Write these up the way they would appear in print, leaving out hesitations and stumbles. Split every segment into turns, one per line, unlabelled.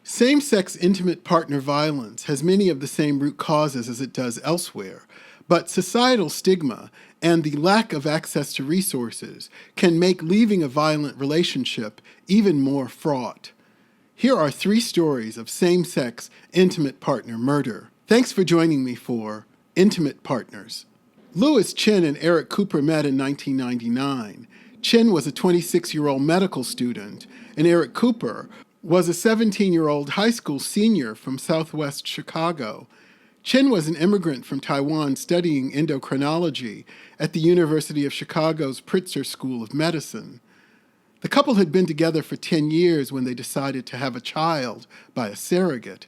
Same-sex intimate partner violence has many of the same root causes as it does elsewhere, but societal stigma and the lack of access to resources can make leaving a violent relationship even more fraught. Here are 3 stories of same-sex intimate partner murder. Thanks for joining me for Intimate Partners. Lewis, Chen, and Eric Cooper met in 1999. Chen was a 26-year-old medical student, and Eric Cooper was a 17-year-old high school senior from Southwest Chicago. Chen was an immigrant from Taiwan studying endocrinology at the University of Chicago's Pritzker School of Medicine. The couple had been together for 10 years when they decided to have a child by a surrogate.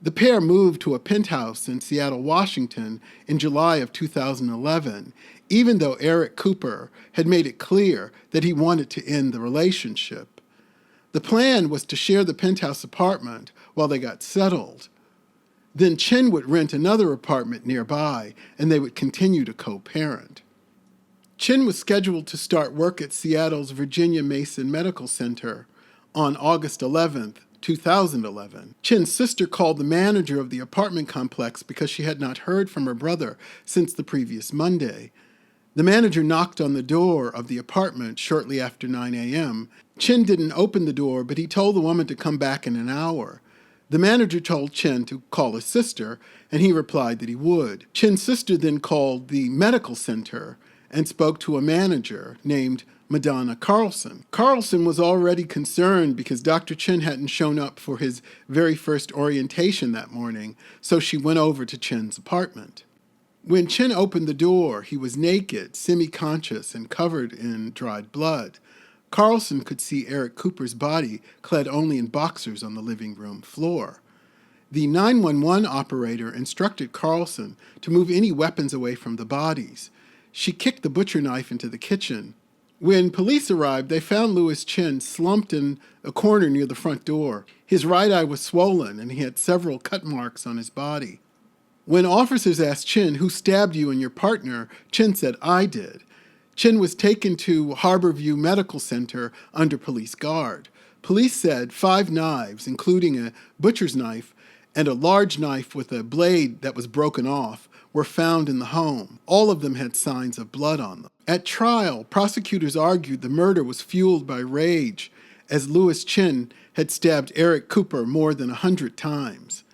The pair moved to a penthouse in Seattle, Washington in July of 2011, even though Eric Cooper had made it clear that he wanted to end the relationship. The plan was to share the penthouse apartment while they got settled. Then Chen would rent another apartment nearby, and they would continue to co-parent. Chen was scheduled to start work at Seattle's Virginia Mason Medical Center on August 11th, 2011. Chen's sister called the manager of the apartment complex because she had not heard from her brother since the previous Monday. The manager knocked on the door of the apartment shortly after 9 a.m. Chen didn't open the door, but he told the woman to come back in an hour. The manager told Chen to call his sister, and he replied that he would. Chen's sister then called the medical center and spoke to a manager named Madonna Carlson. Carlson was already concerned because Dr. Chen hadn't shown up for his very first orientation that morning, so she went over to Chen's apartment. When Chen opened the door, he was naked, semi-conscious, and covered in dried blood. Carlson could see Eric Cooper's body clad only in boxers on the living room floor. The 911 operator instructed Carlson to move any weapons away from the bodies. She kicked the butcher knife into the kitchen. When police arrived, they found Lewis Chen slumped in a corner near the front door. His right eye was swollen, and he had several cut marks on his body. When officers asked Chen, "Who stabbed you and your partner?" Chen said, "I did." Chen was taken to Harborview Medical Center under police guard. Police said 5 knives, including a butcher's knife and a large knife with a blade that was broken off, were found in the home. All of them had signs of blood on them. At trial, prosecutors argued the murder was fueled by rage, as Lewis Chen had stabbed Eric Cooper more than 100 times.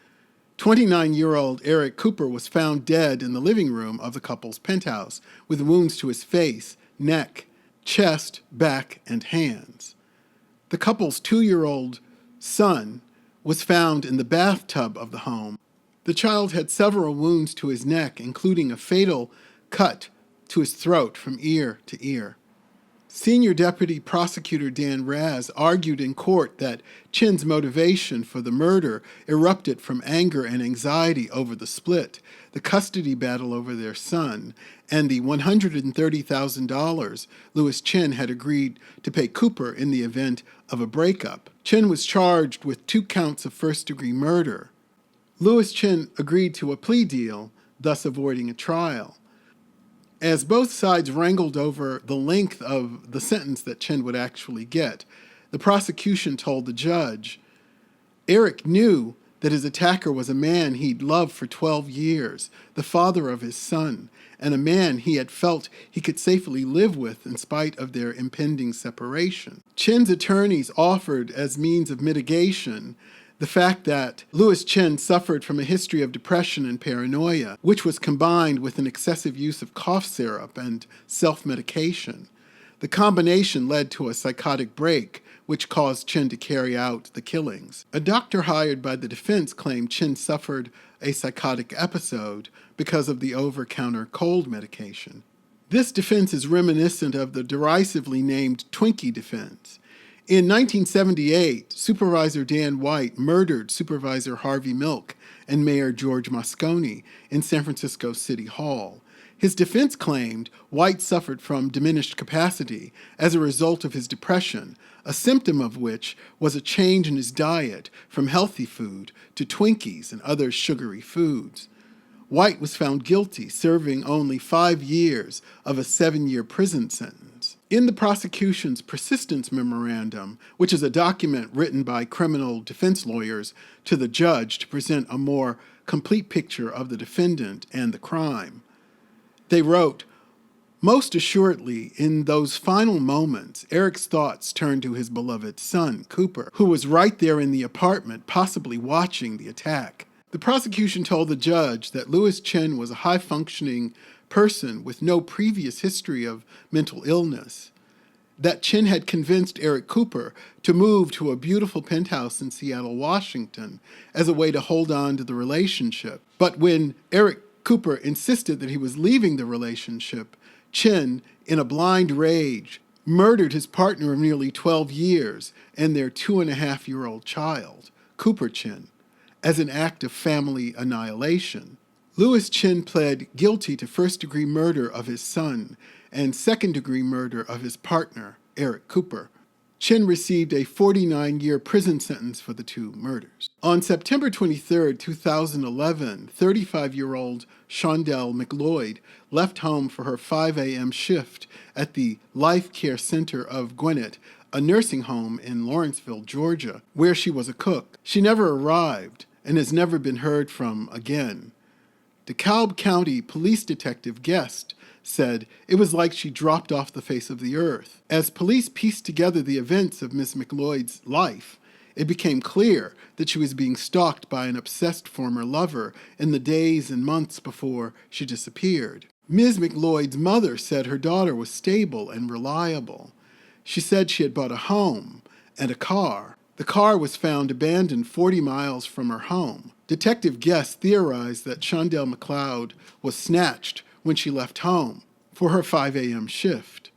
29-year-old Eric Cooper was found dead in the living room of the couple's penthouse, with wounds to his face, neck, chest, back, and hands. The couple's 2-year-old son was found in the bathtub of the home. The child had several wounds to his neck, including a fatal cut to his throat from ear to ear. Senior Deputy Prosecutor Dan Raz argued in court that Chen's motivation for the murder erupted from anger and anxiety over the split, the custody battle over their son, and the $130,000 Lewis Chen had agreed to pay Cooper in the event of a breakup. Chen was charged with 2 counts of first-degree murder. Lewis Chen agreed to a plea deal, thus avoiding a trial. As both sides wrangled over the length of the sentence that Chen would actually get, the prosecution told the judge, Eric knew that his attacker was a man he'd loved for 12 years, the father of his son, and a man he had felt he could safely live with in spite of their impending separation. Chen's attorneys offered as means of mitigation the fact that Lewis Chen suffered from a history of depression and paranoia, which was combined with an excessive use of cough syrup and self-medication. The combination led to a psychotic break, which caused Chen to carry out the killings. A doctor hired by the defense claimed Chen suffered a psychotic episode because of the over-counter cold medication. This defense is reminiscent of the derisively named Twinkie defense. In 1978, Supervisor Dan White murdered Supervisor Harvey Milk and Mayor George Moscone in San Francisco City Hall. His defense claimed White suffered from diminished capacity as a result of his depression, a symptom of which was a change in his diet from healthy food to Twinkies and other sugary foods. White was found guilty, serving only 5 years of a 7-year prison sentence. In the prosecution's persistence memorandum, which is a document written by criminal defense lawyers to the judge to present a more complete picture of the defendant and the crime, they wrote, "Most assuredly, in those final moments, Eric's thoughts turned to his beloved son, Cooper, who was right there in the apartment, possibly watching the attack." The prosecution told the judge that Louis Chen was a high-functioning person with no previous history of mental illness, that Chen had convinced Eric Cooper to move to a beautiful penthouse in Seattle, Washington, as a way to hold on to the relationship. But when Eric Cooper insisted that he was leaving the relationship, Chen, in a blind rage, murdered his partner of nearly 12 years and their 2.5-year-old child, Cooper Chen, as an act of family annihilation. Louis Chen pled guilty to first-degree murder of his son and second-degree murder of his partner, Eric Cooper. Chen received a 49-year prison sentence for the two murders. On September 23, 2011, 35-year-old Shawndell McLeod left home for her 5 a.m. shift at the Life Care Center of Gwinnett, a nursing home in Lawrenceville, Georgia, where she was a cook. She never arrived and has never been heard from again. DeKalb County Police Detective Guest said it was like she dropped off the face of the earth. As police pieced together the events of Miss McLeod's life, it became clear that she was being stalked by an obsessed former lover in the days and months before she disappeared. Ms. McLeod's mother said her daughter was stable and reliable. She said she had bought a home and a car. The car was found abandoned 40 miles from her home. Detective Guest theorized that Shawndell McLeod was snatched when she left home for her 5 a.m. shift.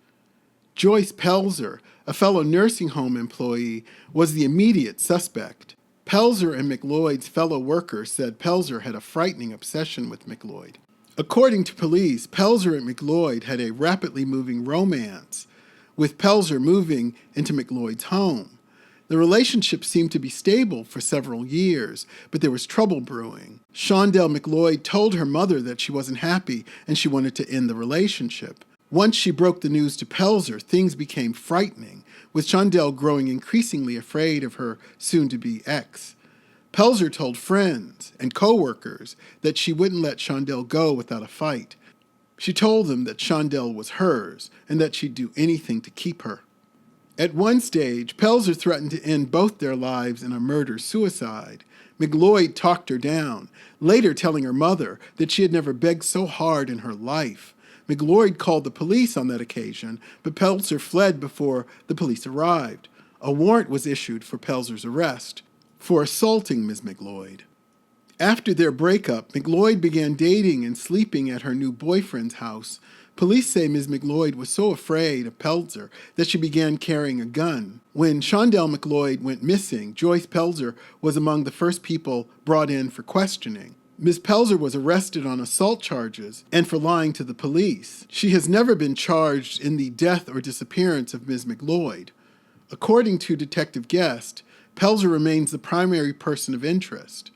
Joyce Pelzer, a fellow nursing home employee, was the immediate suspect. Pelzer and McLeod's fellow worker said Pelzer had a frightening obsession with McLeod. According to police, Pelzer and McLeod had a rapidly moving romance, with Pelzer moving into McLeod's home. The relationship seemed to be stable for several years, but there was trouble brewing. Shawndell McLeod told her mother that she wasn't happy and she wanted to end the relationship. Once she broke the news to Pelzer, things became frightening, with Shawndell growing increasingly afraid of her soon-to-be ex. Pelzer told friends and co-workers that she wouldn't let Shawndell go without a fight. She told them that Shawndell was hers and that she'd do anything to keep her. At one stage, Pelzer threatened to end both their lives in a murder-suicide. McLeod talked her down, later telling her mother that she had never begged so hard in her life. McLeod called the police on that occasion, but Pelzer fled before the police arrived. A warrant was issued for Pelzer's arrest for assaulting Ms. McLeod. After their breakup, McLeod began dating and sleeping at her new boyfriend's house. Police say Ms. McLeod was so afraid of Pelzer that she began carrying a gun. When Shawndell McLeod went missing, Joyce Pelzer was among the first people brought in for questioning. Ms. Pelzer was arrested on assault charges and for lying to the police. She has never been charged in the death or disappearance of Ms. McLeod. According to Detective Guest, Pelzer remains the primary person of interest.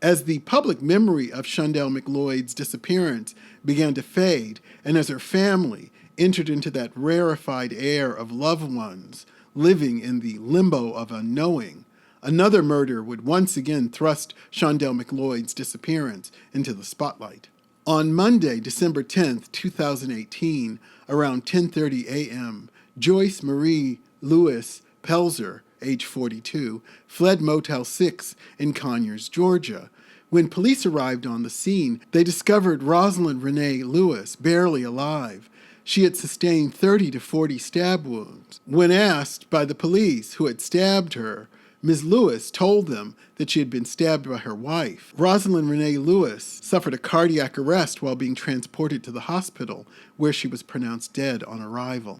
As the public memory of Shawndell McLeod's disappearance began to fade, and as her family entered into that rarefied air of loved ones living in the limbo of unknowing, another murder would once again thrust Shawndell McLeod's disappearance into the spotlight. On Monday, December 10, 2018, around 10:30 a.m., Joyce Marie Lewis-Pelzer, age 42, fled Motel 6 in Conyers, Georgia. When police arrived on the scene, they discovered Rosalind Renee Lewis barely alive. She had sustained 30 to 40 stab wounds. When asked by the police who had stabbed her, Ms. Lewis told them that she had been stabbed by her wife. Rosalind Renee Lewis suffered a cardiac arrest while being transported to the hospital, where she was pronounced dead on arrival.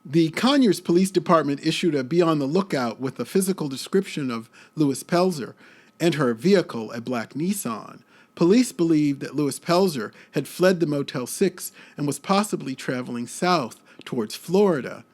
The Conyers Police Department issued a be on the lookout with a physical description of Lewis-Pelzer and her vehicle, a black Nissan. Police believed that Lewis-Pelzer had fled the Motel 6 and was possibly traveling south towards Florida.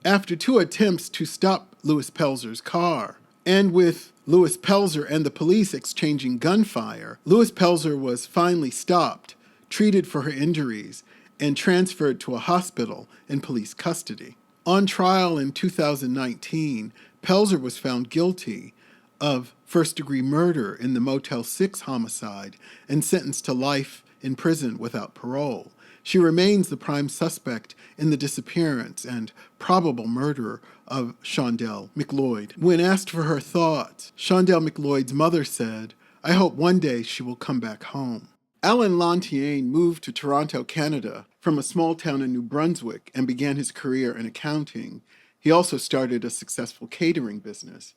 After 2 attempts to stop Lewis-Pelzer's car, and with Lewis-Pelzer and the police exchanging gunfire, Lewis-Pelzer was finally stopped, treated for her injuries, and transferred to a hospital in police custody. On trial in 2019, Pelzer was found guilty of first-degree murder in the Motel 6 homicide and sentenced to life in prison without parole. She remains the prime suspect in the disappearance and probable murder of Shawndell McLeod. When asked for her thoughts, Shawndell McLeod's mother said, "I hope one day she will come back home." Alan Lantienne moved to Toronto, Canada, from a small town in New Brunswick and began his career in accounting. He also started a successful catering business.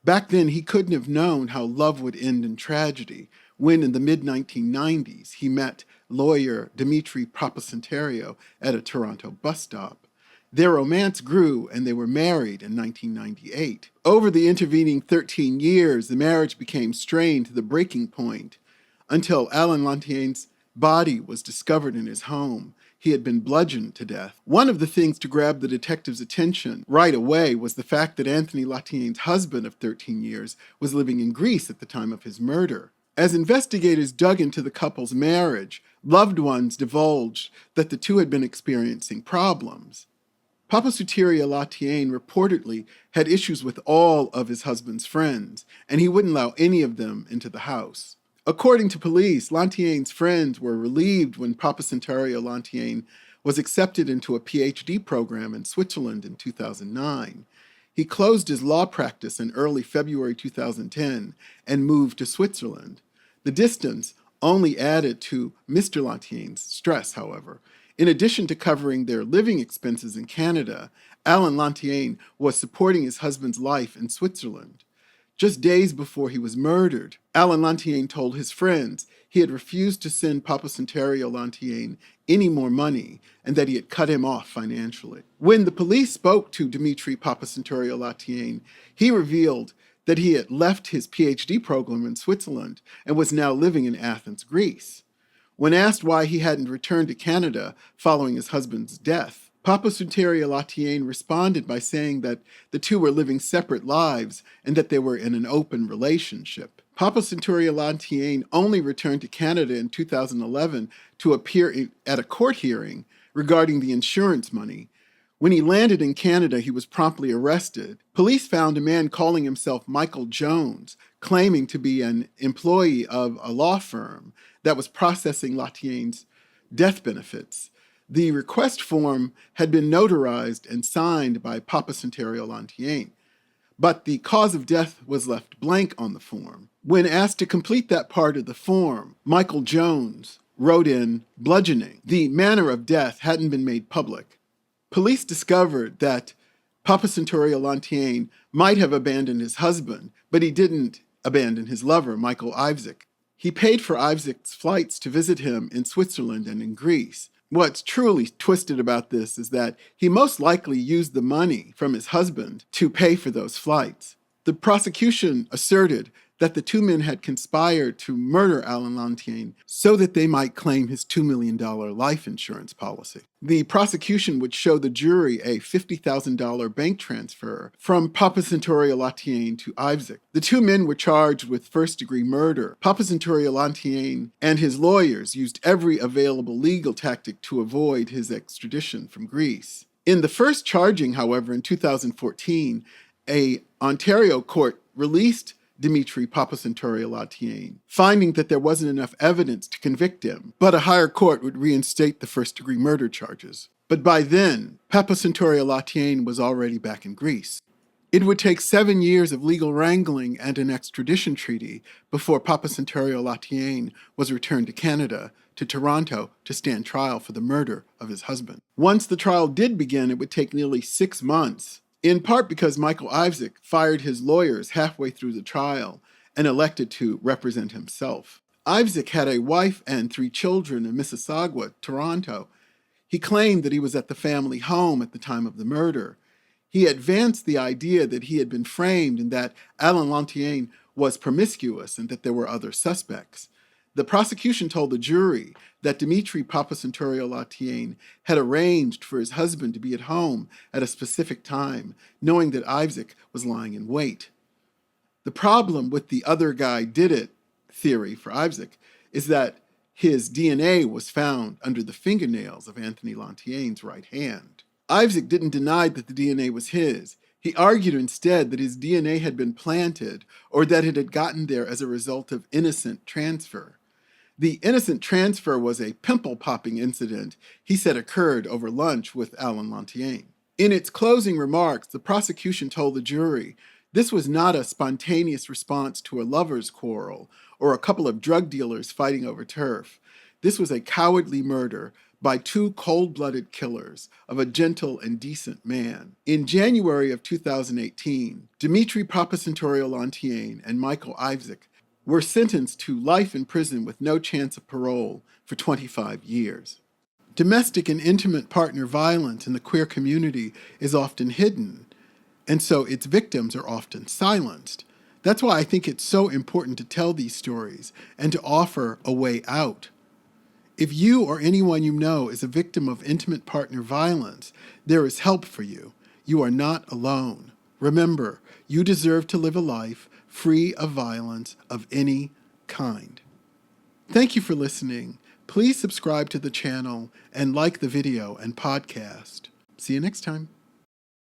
Back then, he couldn't have known how love would end in tragedy when, in the mid-1990s, he met lawyer Dimitri Papasantario at a Toronto bus stop. Their romance grew, and they were married in 1998. Over the intervening 13 years, the marriage became strained to the breaking point until Alan Lantienne's body was discovered in his home. He had been bludgeoned to death. One of the things to grab the detective's attention right away was the fact that Anthony Lantienne's husband of 13 years was living in Greece at the time of his murder. As investigators dug into the couple's marriage, loved ones divulged that the two had been experiencing problems. Papasantario Lantienne reportedly had issues with all of his husband's friends, and he wouldn't allow any of them into the house. According to police, Lantienne's friends were relieved when Papasantario Lantienne was accepted into a PhD program in Switzerland in 2009. He closed his law practice in early February 2010 and moved to Switzerland. The distance only added to Mr. Lantienne's stress, however. In addition to covering their living expenses in Canada, Alan Lantienne was supporting his husband's life in Switzerland. Just days before he was murdered, Alan Lantienne told his friends he had refused to send Papasantario Lantienne any more money and that he had cut him off financially. When the police spoke to Dimitri Papasantario Lantienne, he revealed that he had left his PhD program in Switzerland and was now living in Athens, Greece. When asked why he hadn't returned to Canada following his husband's death, Papasantario Lantienne responded by saying that the two were living separate lives and that they were in an open relationship. Papasantario Lantienne only returned to Canada in 2011 to appear at a court hearing regarding the insurance money. When he landed in Canada, he was promptly arrested. Police found a man calling himself Michael Jones, claiming to be an employee of a law firm that was processing Lantienne's death benefits. The request form had been notarized and signed by Papasantario Lantienne, but the cause of death was left blank on the form. When asked to complete that part of the form, Michael Jones wrote in bludgeoning. The manner of death hadn't been made public. Police discovered that Papasantario Lantienne might have abandoned his husband, but he didn't abandon his lover, Michael Ivzik. He paid for Ivzik's flights to visit him in Switzerland and in Greece. What's truly twisted about this is that he most likely used the money from his husband to pay for those flights. The prosecution asserted that the two men had conspired to murder Alan Lantienne so that they might claim his $2 million life insurance policy. The prosecution would show the jury a $50,000 bank transfer from Papasantario Lantienne to Ivzik. The two men were charged with first-degree murder. Papasantario Lantienne and his lawyers used every available legal tactic to avoid his extradition from Greece. In the first charging, however, in 2014, an Ontario court released Dimitri Papasantario Lantienne, finding that there wasn't enough evidence to convict him, but a higher court would reinstate the first-degree murder charges. But by then, Papasantario Lantienne was already back in Greece. It would take 7 years of legal wrangling and an extradition treaty before Papasantario Lantienne was returned to Canada, to Toronto, to stand trial for the murder of his husband. Once the trial did begin, it would take nearly 6 months, in part because Michael Ivzik fired his lawyers halfway through the trial and elected to represent himself. Ivzik had a wife and 3 children in Mississauga, Toronto. He claimed that he was at the family home at the time of the murder. He advanced the idea that he had been framed and that Alan Lantienne was promiscuous and that there were other suspects. The prosecution told the jury that Dimitri Papasantario Lantienne had arranged for his husband to be at home at a specific time, knowing that Ivzik was lying in wait. The problem with the other guy did it theory for Ivzik is that his DNA was found under the fingernails of Anthony Lantienne's right hand. Isaac didn't deny that the DNA was his. He argued instead that his DNA had been planted or that it had gotten there as a result of innocent transfer. The innocent transfer was a pimple-popping incident he said occurred over lunch with Alan Lantier. In its closing remarks, the prosecution told the jury this was not a spontaneous response to a lover's quarrel or a couple of drug dealers fighting over turf. This was a cowardly murder by two cold-blooded killers of a gentle and decent man. In January of 2018, Dimitri Papasantoriou-Lantier and Michael Isaac were sentenced to life in prison with no chance of parole for 25 years. Domestic and intimate partner violence in the queer community is often hidden, and so its victims are often silenced. That's why I think it's so important to tell these stories and to offer a way out. If you or anyone you know is a victim of intimate partner violence, there is help for you. You are not alone. Remember, you deserve to live a life free of violence of any kind. Thank you for listening. Please subscribe to the channel and like the video and podcast. See you next time.